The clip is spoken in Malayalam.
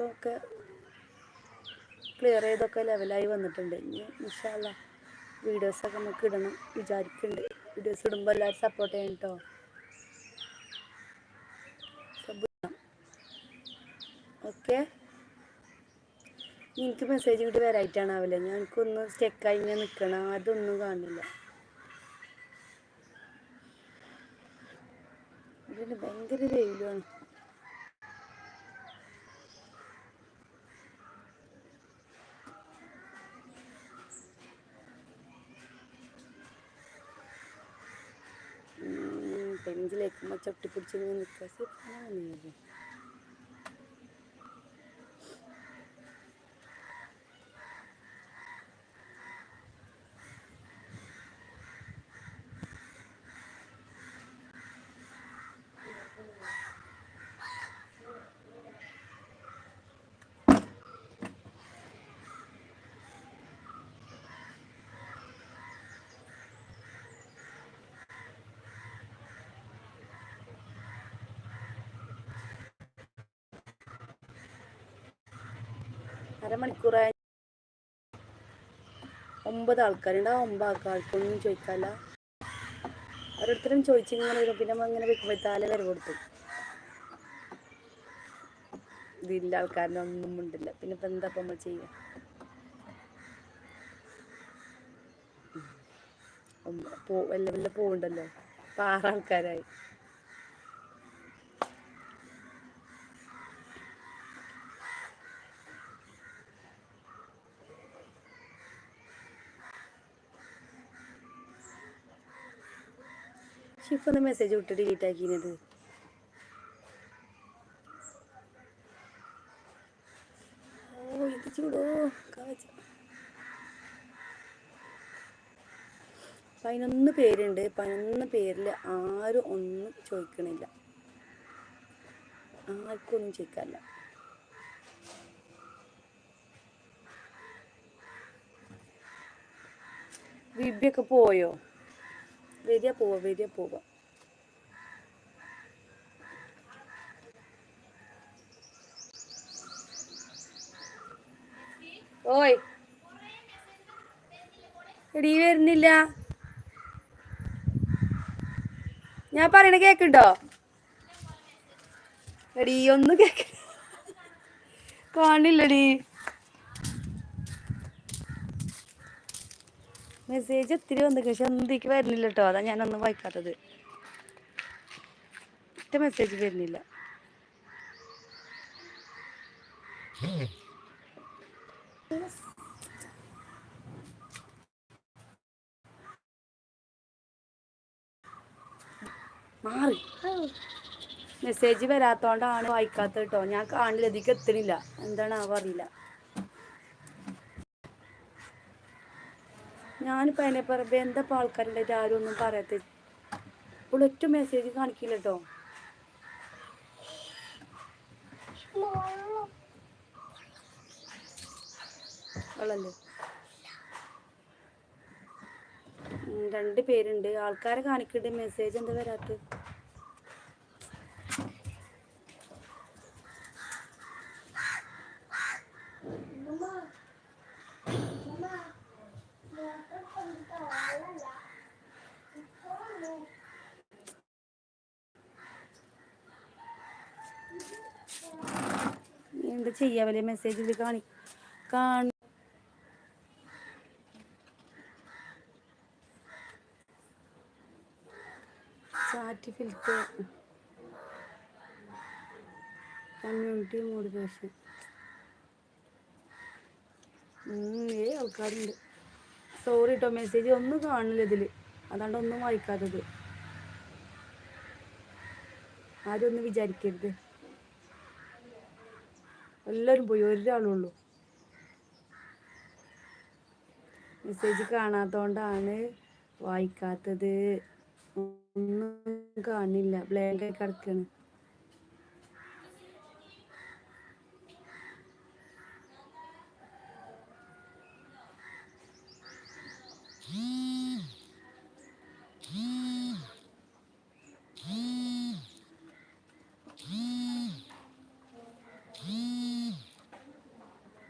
ഒക്കെ ക്ലിയർ ചെയ്തൊക്കെ ലെവലായി വന്നിട്ടുണ്ട്. ഇനി ഇൻഷാ അല്ലാ വീഡിയോസൊക്കെ നമുക്ക് ഇടണം വിചാരിക്കുന്നുണ്ട്. വീഡിയോസ് ഇടുമ്പോൾ എല്ലാവരും സപ്പോർട്ട് ചെയ്യണം കേട്ടോ. ഓക്കെ. എനിക്ക് മെസ്സേജ് കിട്ടി വരായിട്ടാണാവില്ല. ഞങ്ങൾക്കൊന്ന് സ്റ്റെക്കായി ഇങ്ങനെ നിൽക്കണം, അതൊന്നും കാണില്ല. ഇതിന് ഭയങ്കര വെയിലാണ്. പെഞ്ചിലേക്ക് ചൊട്ടിപ്പിടിച്ച് നിൽക്കുക. അരമണിക്കൂറായി. 9 ആൾക്കാരുണ്ട്. ആ 9 ആൾക്കാർക്കൊന്നും ചോദിക്കാല്ല. ഓരോരുത്തരും ചോദിച്ചിങ്ങനെ വരും. പിന്നെ നമ്മൾ ഇങ്ങനെ വെക്കുമ്പോൾ താല വരെ കൊടുത്തു. ഇതില്ല ആൾക്കാരനൊന്നും ഉണ്ടില്ല. പിന്നെ ഇപ്പം എന്താ നമ്മൾ ചെയ്യുക? വല്ല വല്ല പോവുണ്ടല്ലോ. ഇപ്പം 6 ആൾക്കാരായി. ഷിഫൊന്ന് മെസ്സേജ് വിട്ട് ഡിലീറ്റ് ആക്കിയത്. ഓ ഇത് ചൂടോ. 11 പേരുണ്ട്. 11 പേരിൽ ആരും ഒന്നും ചോദിക്കണില്ല. ആർക്കും ഒന്നും ചോദിക്കാനില്ല. വിബിയൊക്കെ പോയോ? വരിക പോവാ. ഓയ് എടീ വരുന്നില്ല. ഞാൻ പറയണ കേക്കുണ്ടോ? എടീ ഒന്നും കേക്ക കാണില്ലടി. മെസ്സേജ് ഒത്തിരി വന്നു, പക്ഷെ ഒന്നിക്ക് വരുന്നില്ല കേട്ടോ. അതാ ഞാനൊന്നും വായിക്കാത്തത്. ഒറ്റ മെസ്സേജ് വരുന്നില്ല. മാറി മെസ്സേജ് വരാത്തോണ്ടാണ് വായിക്കാത്തത് കേട്ടോ. ഞാൻ കാണില്ല, ഇതിക്ക് എത്തണില്ല. എന്താണാവോ അറിയില്ല. ഞാനിപ്പോൾ അതിനെ പറയുമ്പോൾ എന്താ ആൾക്കാരുണ്ടായിട്ട് ആരും ഒന്നും പറയാത്ത. ഇപ്പോൾ ഒറ്റ മെസ്സേജ് കാണിക്കില്ല കേട്ടോ. അവളല്ലേ 2 പേരുണ്ട്. ആൾക്കാരെ കാണിക്കട്ടെ. മെസ്സേജ് എന്താ വരാത്ത? എന്താ ചെയ്യാ? വലിയ മെസ്സേജ് ഇത് കാണി ചാറ്റ് ഫിൽറ്റർ കമ്മ്യൂണിറ്റി മോട്ടിവേഷൻ. 7 ആൾക്കാരുണ്ട്. സോറി കേട്ടോ, മെസ്സേജ് ഒന്നും കാണില്ല ഇതിൽ. അതാണ്ട് ഒന്നും വായിക്കാത്തത്. ആരും ഒന്നും വിചാരിക്കരുത്. എല്ലാവരും പോയി, ഒരാളുള്ളൂ. മെസ്സേജ് കാണാത്തോണ്ടാണ് വായിക്കാത്തത്. ഒന്നും കാണില്ല, ബ്ലാങ്ക് ആയി കിടക്കാണ്.